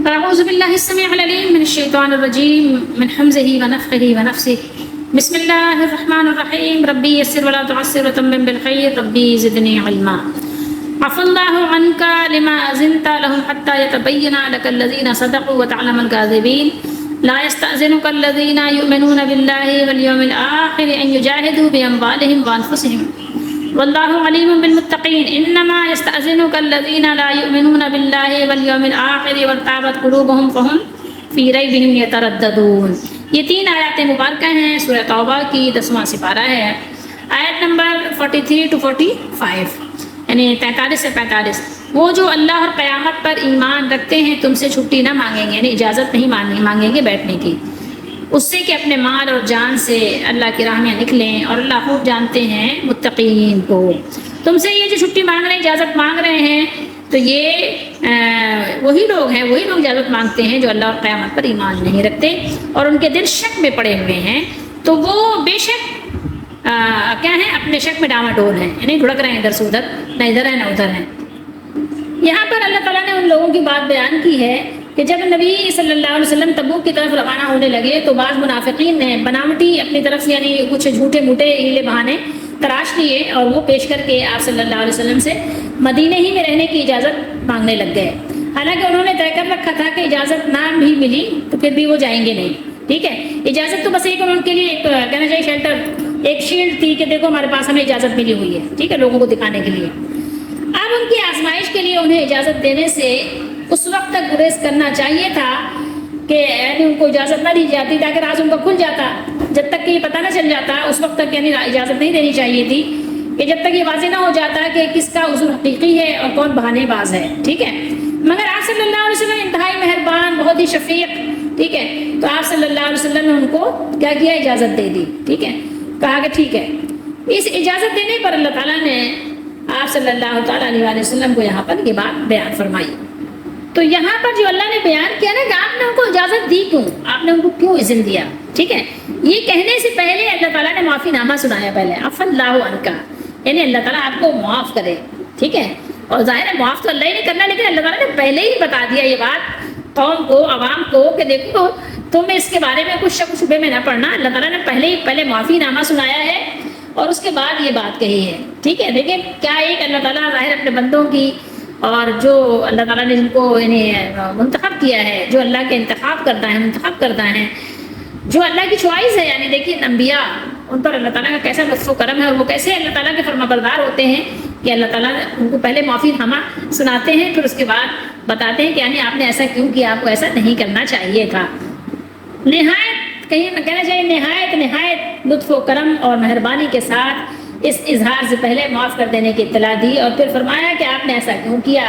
أعوذ بالله السميع العليم من الشيطان الرجيم من حمزه ونفخه ونفسه. بسم الله الرحمن الرحيم. ربي يسر ولا تعسر وتمم بالخير. ربي زدني علما. عفى الله عنك لما أذنت لهم حتى يتبين لك الذين صدقوا وتعلم الكاذبين. لا يستأذنك الذين يؤمنون بالله واليوم الآخر أن يجاهدوا بأموالهم وأنفسهم والله عليم بالمتقين. انما يستأذنك الذين لا يؤمنون بالله واليوم الآخر وارتابت قلوبهم فهم في ريبهم يترددون. یہ 3 آیات مبارکہ ہیں، سورہ توبہ کی 10واں سپارہ ہے، آیت نمبر 43 to 45 یعنی 43 سے 45. وہ جو اللہ اور قیامت پر ایمان رکھتے ہیں تم سے چھٹی نہ مانگیں گے، یعنی اجازت نہیں مانگیں گے بیٹھنے کی، اس سے کہ اپنے مال اور جان سے اللہ کی راہ میں نکلیں، اور اللہ خوب جانتے ہیں متقین کو. تم سے یہ جو چھٹی مانگ رہے ہیں، اجازت مانگ رہے ہیں، تو یہ وہی لوگ اجازت مانگتے ہیں جو اللہ اور قیامت پر ایمان نہیں رکھتے اور ان کے دل شک میں پڑے ہوئے ہیں. تو وہ بے شک کیا ہیں، اپنے شک میں ڈاواڈول ہیں، یعنی دھڑک رہے ہیں ادھر سے ادھر، نہ ادھر ہے نہ ادھر ہیں. یہاں پر اللہ تعالیٰ نے ان لوگوں کی بات بیان کی ہے کہ جب نبی صلی اللہ علیہ وسلم تبوک کی طرف روانہ ہونے لگے تو بعض منافقین نے بناوٹی اپنی طرف سے یعنی کچھ جھوٹے موٹے ہیلے بہانے تراش لیے اور وہ پیش کر کے آپ صلی اللہ علیہ وسلم سے مدینے ہی میں رہنے کی اجازت مانگنے لگ گئے. حالانکہ انہوں نے طے کر رکھا تھا کہ اجازت نہ بھی ملی تو پھر بھی وہ جائیں گے نہیں. ٹھیک ہے، اجازت تو بس ایک ان کے لیے ایک کہنا چاہیے شیلٹر، ایک شیلڈ تھی کہ دیکھو ہمارے پاس ہمیں اجازت ملی ہوئی ہے، ٹھیک ہے، لوگوں کو دکھانے کے لیے. اب ان کی آزمائش کے لیے انہیں اجازت دینے سے اس وقت تک گریز کرنا چاہیے تھا کہ یعنی ان کو اجازت نہ دی جاتی تاکہ راز ان کا کھل جاتا. جب تک کہ یہ پتہ نہ چل جاتا اس وقت تک یعنی اجازت نہیں دینی چاہیے تھی کہ جب تک یہ واضح نہ ہو جاتا کہ کس کا عذر حقیقی ہے اور کون بہانے باز ہے. ٹھیک ہے، مگر آپ صلی اللہ علیہ وسلم انتہائی مہربان، بہت ہی شفیق، ٹھیک ہے، تو آپ صلی اللہ علیہ وسلم نے ان کو کیا کیا، اجازت دے دی. ٹھیک ہے، کہا کہ ٹھیک ہے. اس اجازت دینے پر اللہ تعالیٰ نے آپ صلی اللہ تعالیٰ علیہ وسلم کو یہاں پر یہ بات بیان فرمائی. تو یہاں پر جو اللہ نے بیان کیا نا کہ آپ نے ان کو اجازت دی کیوں، آپ نے ان کو کیوں اذن دیا، ٹھیک ہے، یہ کہنے سے پہلے اللہ تعالیٰ نے معافی نامہ سنایا. پہلے عفا اللہ عنکا، یعنی اللہ تعالیٰ آپ کو معاف کرے. ٹھیک ہے، اور ظاہر ہے معاف تو اللہ ہی نہیں کرنا، لیکن اللہ تعالیٰ نے پہلے ہی بتا دیا یہ بات قوم کو، عوام کو کہ دیکھو تم اس کے بارے میں کچھ شک و شبے میں نہ پڑنا. اللہ تعالیٰ نے پہلے معافی نامہ سنایا ہے اور اس کے بعد یہ بات کہی ہے. ٹھیک ہے، دیکھیں کیا ایک اللہ تعالیٰ ظاہر اپنے بندوں کی، اور جو اللہ تعالیٰ نے جن کو یعنی منتخب کیا ہے، جو اللہ کے منتخب کرتا ہے، جو اللہ کی چوائس ہے، یعنی دیکھیے انبیاء، ان پر اللہ تعالیٰ کا کیسا لطف و کرم ہے، اور وہ کیسے اللہ تعالیٰ کے فرما بردار ہوتے ہیں کہ اللہ تعالیٰ ان کو پہلے معافی نامہ سناتے ہیں، پھر اس کے بعد بتاتے ہیں کہ یعنی آپ نے ایسا کیوں کیا، آپ کو ایسا نہیں کرنا چاہیے تھا. کہنا چاہیے نہایت لطف و کرم اور مہربانی کے ساتھ اس اظہار سے پہلے معاف کر دینے کی اطلاع دی، اور پھر فرمایا کہ آپ نے ایسا کیوں کیا.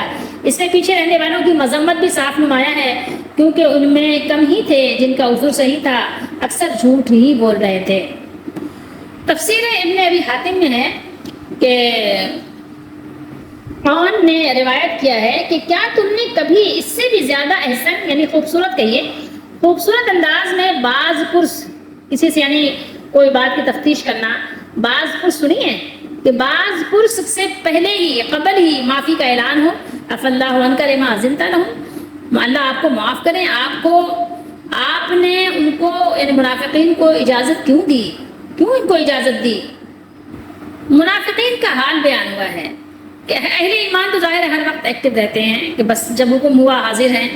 اس میں پیچھے رہنے والوں کی مذمت بھی صاف نمایاں ہے، کیونکہ ان میں کم ہی تھے جن کا عذر صحیح تھا، اکثر جھوٹ ہی بول رہے تھے. تفسیر ابن ابی حاتم میں ہے کہ قرآن نے روایت کیا ہے کہ کیا تم نے کبھی اس سے بھی زیادہ احسن یعنی خوبصورت خوبصورت انداز میں بعض پرس، کسی سے یعنی کوئی بات کی تفتیش کرنا، بعض پرس سنی ہے کہ بعض پرس سے پہلے ہی قبل ہی معافی کا اعلان ہو. عفا اللہ عنک لما اذنت لہم، اللہ آپ کو معاف کریں، آپ نے ان کو یعنی منافقین کو اجازت کیوں دی، کیوں ان کو اجازت دی. منافقین کا حال بیان ہوا ہے کہ اہل ایمان تو ظاہر ہر وقت ایکٹیو رہتے ہیں کہ بس جب حکم ہوا حاضر ہیں،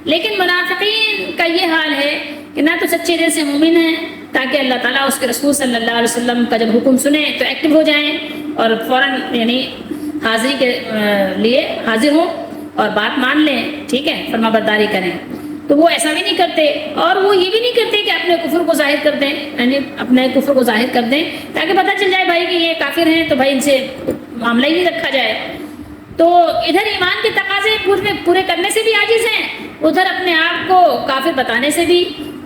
لیکن منافقین کا یہ حال ہے کہ نہ تو سچے دل سے مومن ہیں تاکہ اللہ تعالیٰ اس کے رسول صلی اللہ علیہ وسلم کا جب حکم سنیں تو ایکٹیو ہو جائیں اور فوراً یعنی حاضری کے لیے حاضر ہوں اور بات مان لیں، ٹھیک ہے، فرما برداری کریں. تو وہ ایسا بھی نہیں کرتے، اور وہ یہ بھی نہیں کرتے کہ اپنے کفر کو ظاہر کر دیں، یعنی اپنے کفر کو ظاہر کر دیں تاکہ پتہ چل جائے بھائی کہ یہ کافر ہیں تو بھائی ان سے معاملہ ہی نہیں رکھا جائے. تو ادھر ایمان کے تقاضے پورے کرنے سے بھی عاجز ہیں، ادھر اپنے آپ کو کافر بتانے سے بھی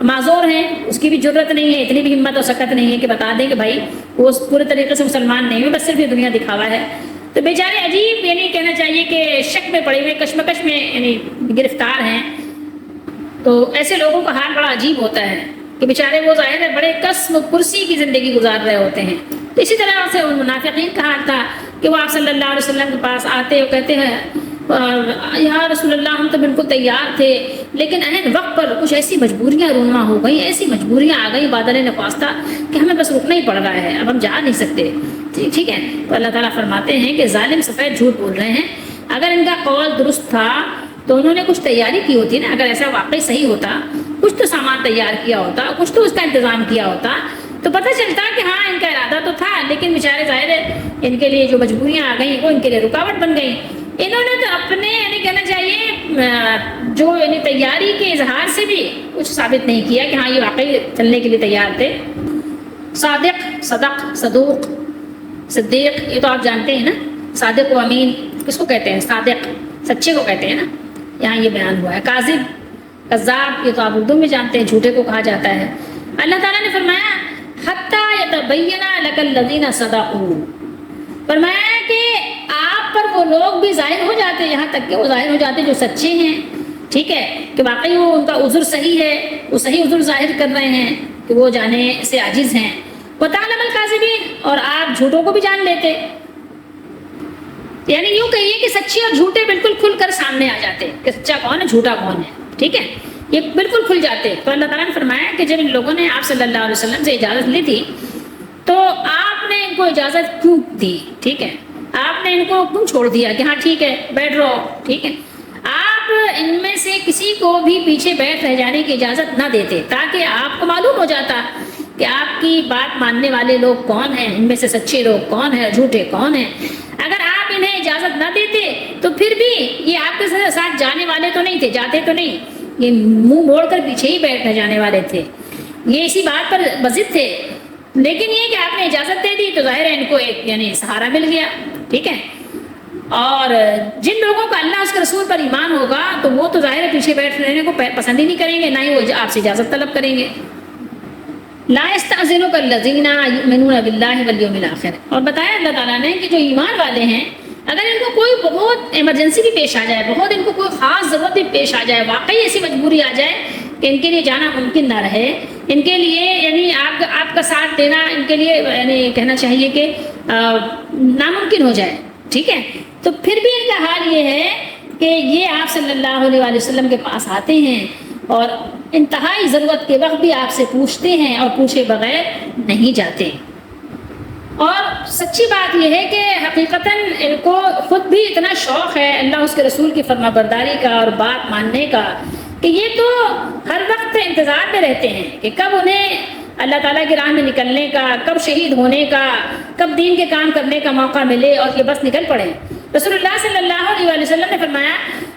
معذور ہیں، اس کی بھی جرت نہیں ہے، اتنی بھی ہمت اور سکت نہیں ہے کہ بتا دیں کہ بھائی وہ پورے طریقے سے مسلمان نہیں ہوئے، بس صرف یہ دنیا دکھاوا ہے. تو بیچارے عجیب یعنی کہنا چاہیے کہ شک میں پڑے ہوئے، کشمکش میں یعنی گرفتار ہیں. تو ایسے لوگوں کا حال بڑا عجیب ہوتا ہے کہ بیچارے وہ ظاہر ہے بڑے قسم و کرسی کی زندگی گزار رہے ہوتے ہیں. تو اسی طرح سے ان منافقین کا حال تھا کہ وہ آپ صلی اللہ علیہ وسلم کے پاس آتے اور کہتے ہیں یا رسول اللہ ہم تو بالکل تیار تھے، لیکن عین وقت پر کچھ ایسی مجبوریاں رونما ہو گئیں، ایسی مجبوریاں آ گئیں بادل نخواستہ کہ ہمیں بس رکنا ہی پڑ رہا ہے، اب ہم جا نہیں سکتے۔ ٹھیک ہے، تو اللہ تعالیٰ فرماتے ہیں کہ ظالم سفید جھوٹ بول رہے ہیں، اگر ان کا قول درست تھا تو انہوں نے کچھ تیاری کی ہوتی نا، اگر ایسا واقعی صحیح ہوتا، کچھ تو سامان تیار کیا ہوتا، کچھ تو اس کا انتظام کیا ہوتا، تو پتہ چلتا کہ ہاں ان کا ارادہ تو تھا، لیکن بیچارے ظاہر ہے ان کے لیے جو مجبوریاں آ گئیں وہ ان کے لیے رکاوٹ بن گئیں۔ انہوں نے تو اپنے یعنی کہنا چاہیے جو یعنی تیاری کے اظہار سے بھی کچھ ثابت نہیں کیا کہ ہاں یہ واقعی چلنے کے لیے تیار تھے۔ صادق، صدق، صدوق، صدیق، یہ تو آپ جانتے ہیں نا، صادق و امین کس کو کہتے ہیں؟ صادق سچے کو کہتے ہیں نا، یہاں یہ بیان ہوا ہے۔ کاذب، کذاب، یہ تو آپ اردو میں جانتے ہیں، جھوٹے کو کہا جاتا ہے۔ اللہ تعالیٰ نے فرمایا حتیٰ یتبین لک الذین صدقوا، فرمایا کہ آپ پر وہ لوگ بھی ظاہر ہو جاتے، یہاں تک کہ وہ ظاہر ہو جاتے جو سچے ہیں، ٹھیک ہے، کہ واقعی وہ ان کا عذر صحیح ہے، وہ صحیح عذر ظاہر کر رہے ہیں کہ وہ جانے سے عاجز ہیں۔ وتعلم الکاذبین، اور آپ جھوٹوں کو بھی جان لیتے، یعنی یوں کہیے کہ سچے اور جھوٹے بالکل کھل کر سامنے آ جاتے کہ سچا کون ہے جھوٹا کون ہے، ٹھیک ہے، یہ بالکل کھل جاتے۔ تو اللہ تعالیٰ نے فرمایا کہ جب ان لوگوں نے آپ صلی اللہ علیہ وسلم سے اجازت لی تھی تو آپ نے ان کو اجازت کیوں دی؟ ٹھیک ہے، آپ نے ان کو کیوں چھوڑ دیا کہ ہاں ٹھیک ہے بیٹھ رہو؟ ٹھیک ہے، آپ ان میں سے کسی کو بھی پیچھے بیٹھ رہ جانے کی اجازت نہ دیتے تاکہ آپ کو معلوم ہو جاتا کہ آپ کی بات ماننے والے لوگ کون ہیں، ان میں سے سچے لوگ کون ہیں، جھوٹے کون ہیں۔ اگر آپ انہیں اجازت نہ دیتے تو پھر بھی یہ آپ کے ساتھ جانے والے تو نہیں تھے، جاتے تو نہیں، یہ منہ موڑ کر پیچھے ہی بیٹھ جانے والے تھے، یہ اسی بات پر بضد تھے۔ لیکن یہ کہ آپ نے اجازت دے دی تو ظاہر ہے ان کو ایک یعنی سہارا مل گیا، ٹھیک ہے۔ اور جن لوگوں کا اللہ اس کے رسول پر ایمان ہوگا تو وہ تو ظاہر ہے پیچھے بیٹھ رہنے کو پسند ہی نہیں کریں گے، نہ ہی وہ آپ سے اجازت طلب کریں گے۔ لا یستأذنک الذین یؤمنون باللہ والیوم الآخر، اور بتایا اللہ تعالیٰ نے کہ جو ایمان والے ہیں اگر ان کو کوئی بہت ایمرجنسی بھی پیش آ جائے، بہت ان کو کوئی خاص ضرورت بھی پیش آ جائے، واقعی ایسی مجبوری آ جائے کہ ان کے لیے جانا ممکن نہ رہے، ان کے لیے یعنی آپ کا ساتھ دینا ان کے لیے یعنی کہنا چاہیے کہ ناممکن ہو جائے، ٹھیک ہے، تو پھر بھی ان کا حال یہ ہے کہ یہ آپ صلی اللہ علیہ وسلم کے پاس آتے ہیں اور انتہائی ضرورت کے وقت بھی آپ سے پوچھتے ہیں اور پوچھے بغیر نہیں جاتے۔ اور سچی بات یہ ہے کہ حقیقتاً ان کو خود بھی اتنا شوق ہے اللہ اس کے رسول کی فرما برداری کا اور بات ماننے کا کہ یہ تو ہر وقت انتظار میں رہتے ہیں کہ کب انہیں اللہ تعالیٰ کی راہ میں نکلنے کا، کب شہید ہونے کا، کب دین کے کام کرنے کا موقع ملے اور یہ بس نکل پڑے۔ رسول اللہ صلی اللہ علیہ وسلم نے فرمایا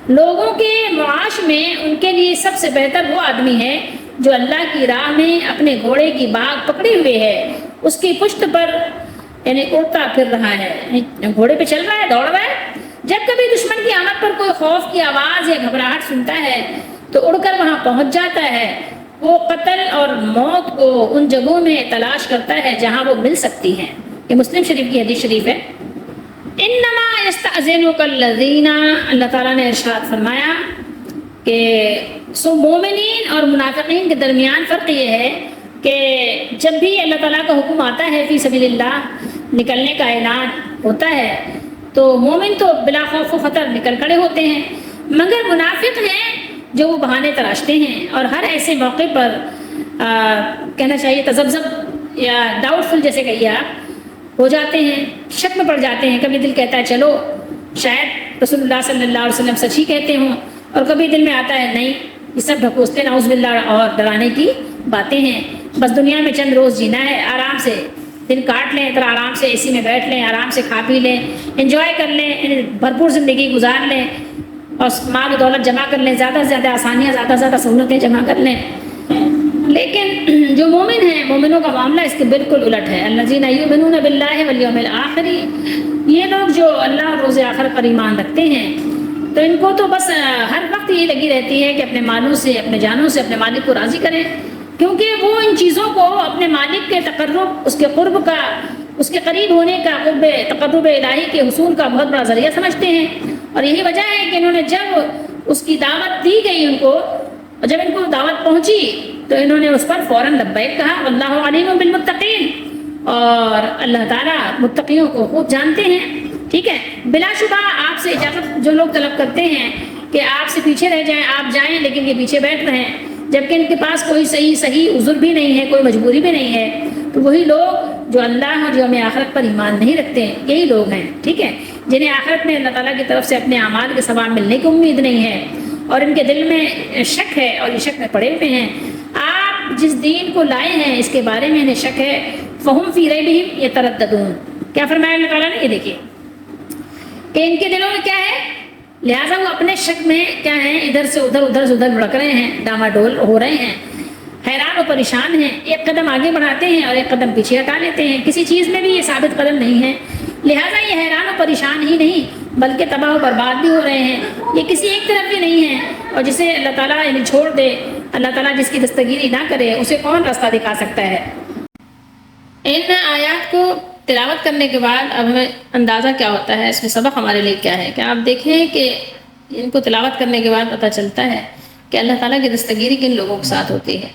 لوگوں کے معاش میں ان کے لیے سب سے بہتر وہ آدمی ہے جو اللہ کی راہ میں اپنے گھوڑے کی باگ پکڑے ہوئے ہے، اس کی پشت پر یعنی اڑتا پھر رہا ہے، گھوڑے پہ چل رہا ہے، دوڑ رہا ہے، جب کبھی دشمن کی آمد پر کوئی خوف کی آواز یا گھبراہٹ سنتا ہے تو اڑ کر وہاں پہنچ جاتا ہے، وہ قتل اور موت کو ان جگہوں میں تلاش کرتا ہے جہاں وہ مل سکتی ہیں۔ یہ مسلم شریف کی حدیث شریف ہے۔ انما یستأذنک الذین، اللہ تعالیٰ نے ارشاد فرمایا کہ مومنین اور منافقین کے درمیان فرق یہ ہے کہ جب بھی اللہ تعالیٰ کا حکم آتا ہے فی سبیل اللہ نکلنے کا اعلان ہوتا ہے تو مومن تو بلا خوف و خطر نکل کھڑے ہوتے ہیں، مگر منافق ہیں جو وہ بہانے تراشتے ہیں اور ہر ایسے موقع پر کہنا چاہیے تذبذب یا ڈاؤٹ فل جیسے کہیے آپ ہو جاتے ہیں، شک میں پڑ جاتے ہیں، کبھی دل کہتا ہے چلو شاید رسول اللہ صلی اللہ علیہ وسلم سچ ہی کہتے ہوں، اور کبھی دل میں آتا ہے نہیں یہ سب ڈھکوستے نعوذ باللہ اور ڈرانے کی باتیں ہیں، بس دنیا میں چند روز جینا ہے، آرام سے دن کاٹ لیں، ذرا آرام سے اے سی میں بیٹھ لیں، آرام سے کھا پی لیں، انجوائے کر لیں، بھرپور زندگی گزار لیں اور مال و دولت جمع کر لیں، زیادہ سے زیادہ آسانیاں، زیادہ سے زیادہ سہولتیں جمع کر لیں۔ لیکن جو مومن ہیں، مومنوں کا معاملہ اس کے بالکل الٹ ہے۔ الذین یؤمنون باللہ والیوم الآخر، یہ لوگ جو اللہ اور روز آخر پر ایمان رکھتے ہیں تو ان کو تو بس ہر وقت یہ لگی رہتی ہے کہ اپنے مالوں سے، اپنے جانوں سے اپنے مالک کو راضی کریں، کیونکہ وہ ان چیزوں کو اپنے مالک کے تقرب، اس کے قرب کا، اس کے قریب ہونے کا، قرب تقرب الہی کے حصول کا بہت بڑا ذریعہ سمجھتے ہیں۔ اور یہی وجہ ہے کہ انہوں نے جب اس کی دعوت دی گئی ان کو، اور جب ان کو دعوت پہنچی تو انہوں نے اس پر فوراً لبیک کہا، واللہ علیم بالمتقین، اور اللہ تعالیٰ متقیوں کو خوب جانتے ہیں۔ ٹھیک ہے، بلا شبہ آپ سے اجازت جو لوگ طلب کرتے ہیں کہ آپ سے پیچھے رہ جائیں، آپ جائیں لیکن یہ پیچھے بیٹھ رہے ہیں، جبکہ ان کے پاس کوئی صحیح عذر بھی نہیں ہے، کوئی مجبوری بھی نہیں ہے، تو وہی لوگ جو اللہ اور یوم آخرت پر ایمان نہیں رکھتے ہیں، یہی لوگ ہیں، ٹھیک ہے، جنہیں آخرت میں اللہ تعالیٰ کی طرف سے اپنے اعمال کے ثواب ملنے کی امید نہیں ہے، اور ان کے دل میں شک ہے اور یہ شک میں پڑے ہوئے ہیں۔ آپ جس دین کو لائے ہیں اس کے بارے میں انہیں شک ہے، فہم فی ریبہم یترددون۔ کیا فرمایا اللہ تعالیٰ نے؟ یہ دیکھیے کہ ان کے دلوں میں کیا ہے، لہٰذا وہ اپنے شک میں کیا ہیں، ادھر سے ادھر بھڑک رہے ہیں، ڈاماڈول ہو رہے ہیں، حیران و پریشان ہیں، ایک قدم آگے بڑھاتے ہیں اور ایک قدم پیچھے ہٹا لیتے ہیں، کسی چیز میں بھی یہ ثابت قدم نہیں ہے، لہٰذا یہ حیران و پریشان ہی نہیں بلکہ تباہ و برباد بھی ہو رہے ہیں، یہ کسی ایک طرف بھی نہیں ہے، اور جسے اللہ تعالیٰ یعنی چھوڑ دے، اللہ تعالیٰ جس کی دستگیری نہ کرے، اسے کون راستہ دکھا سکتا ہے۔ ان آیات کو تلاوت کرنے کے بعد اب ہمیں اندازہ کیا ہوتا ہے، اس میں سبق ہمارے لیے کیا ہے کہ آپ دیکھیں کہ ان کو تلاوت کرنے کے بعد پتہ چلتا ہے کہ اللہ تعالیٰ کی دستگیری کن لوگوں کے ساتھ ہوتی ہے،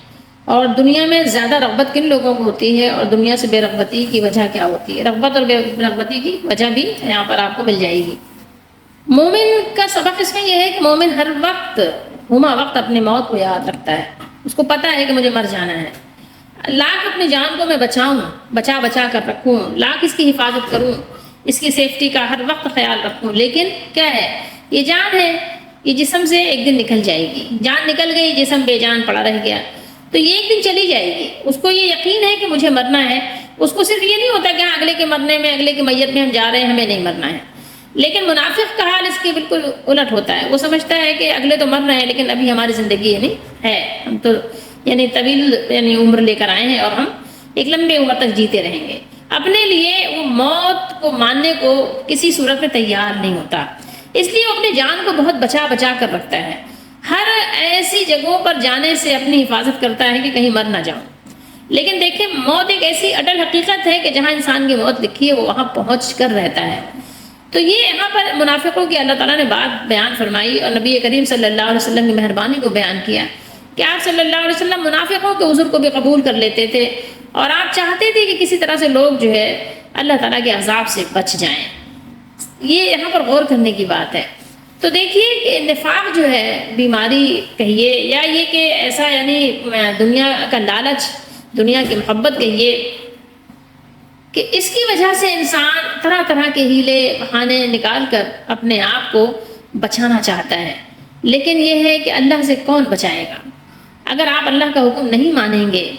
اور دنیا میں زیادہ رغبت کن لوگوں کو ہوتی ہے، اور دنیا سے بے رغبتی کی وجہ کیا ہوتی ہے۔ رغبت اور بے رغبتی کی وجہ بھی یہاں پر آپ کو مل جائے گی۔ مومن کا سبق اس میں یہ ہے کہ مومن ہر وقت وقت اپنے موت کو یاد رکھتا ہے، اس کو پتہ ہے کہ مجھے مر جانا ہے، لاکھ اپنی جان کو میں بچاؤں، بچا کر رکھوں، لاکھ اس کی حفاظت کروں، اس کی سیفٹی کا ہر وقت خیال رکھوں، لیکن کیا ہے، یہ جان ہے، یہ جسم سے ایک دن نکل جائے گی، جان نکل گئی، جسم بے جان پڑا رہ گیا، تو یہ ایک دن چلی جائے گی۔ اس کو یہ یقین ہے کہ مجھے مرنا ہے، اس کو صرف یہ نہیں ہوتا کہ اگلے کے مرنے میں، اگلے کی میت میں ہم جا رہے ہیں، ہمیں نہیں مرنا ہے۔ لیکن منافق کا حال اس کے بالکل الٹ ہوتا ہے، وہ سمجھتا ہے کہ اگلے تو مر رہے ہیں لیکن ابھی ہماری زندگی یعنی ہے، ہم تو یعنی طویل یعنی عمر لے کر آئے ہیں اور ہم ایک لمبے عمر تک جیتے رہیں گے۔ اپنے لیے وہ موت کو ماننے کو کسی صورت میں تیار نہیں ہوتا، اس لیے وہ اپنی جان کو بہت بچا کر رکھتا ہے، ہر ایسی جگہوں پر جانے سے اپنی حفاظت کرتا ہے کہ کہیں مر نہ جاؤں۔ لیکن دیکھیں، موت ایک ایسی اٹل حقیقت ہے کہ جہاں انسان کی موت لکھی ہے وہ وہاں پہنچ کر رہتا ہے۔ تو یہ یہاں پر منافقوں کی اللہ تعالیٰ نے بات بیان فرمائی اور نبی کریم صلی اللہ علیہ وسلم کی مہربانی کو بیان کیا کہ آپ صلی اللہ علیہ وسلم منافقوں کے عذر کو بھی قبول کر لیتے تھے، اور آپ چاہتے تھے کہ کسی طرح سے لوگ جو ہے اللہ تعالیٰ کے عذاب سے بچ جائیں۔ یہ یہاں پر غور کرنے کی بات ہے۔ تو دیکھیے کہ نفاق جو ہے، بیماری کہیے یا یہ کہ ایسا یعنی دنیا کا لالچ، دنیا کی محبت کہیے، کہ اس کی وجہ سے انسان طرح طرح کے ہیلے بہانے نکال کر اپنے آپ کو بچانا چاہتا ہے، لیکن یہ ہے کہ اللہ سے کون بچائے گا؟ اگر آپ اللہ کا حکم نہیں مانیں گے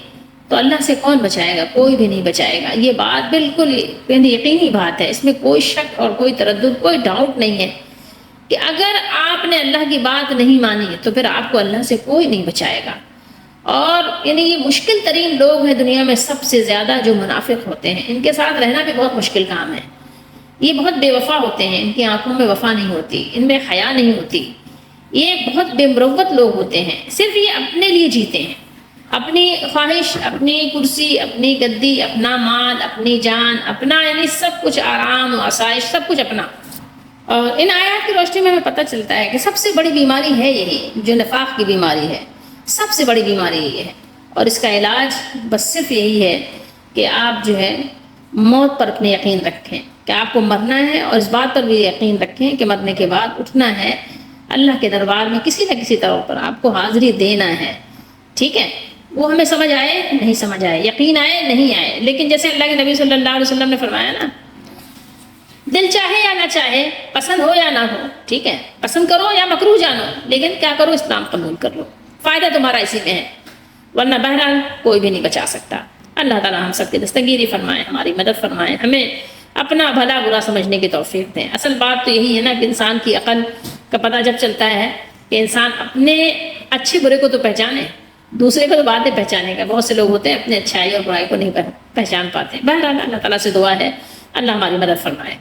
تو اللہ سے کون بچائے گا؟ کوئی بھی نہیں بچائے گا۔ یہ بات بالکل یقینی بات ہے، اس میں کوئی شک اور کوئی تردد، کوئی ڈاؤٹ نہیں ہے کہ اگر آپ نے اللہ کی بات نہیں مانی تو پھر آپ کو اللہ سے کوئی نہیں بچائے گا۔ اور یعنی یہ مشکل ترین لوگ ہیں دنیا میں، سب سے زیادہ جو منافق ہوتے ہیں، ان کے ساتھ رہنا بھی بہت مشکل کام ہے۔ یہ بہت بے وفا ہوتے ہیں، ان کی آنکھوں میں وفا نہیں ہوتی، ان میں حیا نہیں ہوتی، یہ بہت بے مروت لوگ ہوتے ہیں، صرف یہ اپنے لیے جیتے ہیں، اپنی خواہش، اپنی کرسی، اپنی گدی، اپنا مال، اپنی جان، اپنا یعنی سب کچھ، آرام و آسائش سب کچھ اپنا۔ اور ان آیات کی روشنی میں ہمیں پتہ چلتا ہے کہ سب سے بڑی بیماری ہے یہی جو نفاق کی بیماری ہے، سب سے بڑی بیماری یہ ہے، اور اس کا علاج بس صرف یہی ہے کہ آپ جو ہے موت پر اپنے یقین رکھیں کہ آپ کو مرنا ہے، اور اس بات پر بھی یقین رکھیں کہ مرنے کے بعد اٹھنا ہے، اللہ کے دربار میں کسی نہ کسی طور پر آپ کو حاضری دینا ہے، ٹھیک ہے؟ وہ ہمیں سمجھ آئے نہیں سمجھ آئے، یقین آئے نہیں آئے، لیکن جیسے اللہ کے نبی صلی اللہ علیہ وسلم نے فرمایا نا، دل چاہے یا نہ چاہے، پسند ہو یا نہ ہو، ٹھیک ہے، پسند کرو یا مکروہ جانو، لیکن کیا کرو، اسلام قبول کر لو، فائدہ تمہارا اسی میں ہے، ورنہ بہرحال کوئی بھی نہیں بچا سکتا۔ اللہ تعالیٰ ہم سب کی دستگیری فرمائے، ہماری مدد فرمائے، ہمیں اپنا بھلا برا سمجھنے کی توفیق دیں۔ اصل بات تو یہی ہے نا کہ انسان کی عقل کا پتہ جب چلتا ہے کہ انسان اپنے اچھے برے کو تو پہچانے، دوسرے کو تو باتیں پہچانے کا۔ بہت سے لوگ ہوتے ہیں اپنے اچھائی اور برائی کو نہیں پہچان پاتے۔ بہرحال اللہ تعالیٰ سے دعا ہے اللہ ہماری مدد فرمائے۔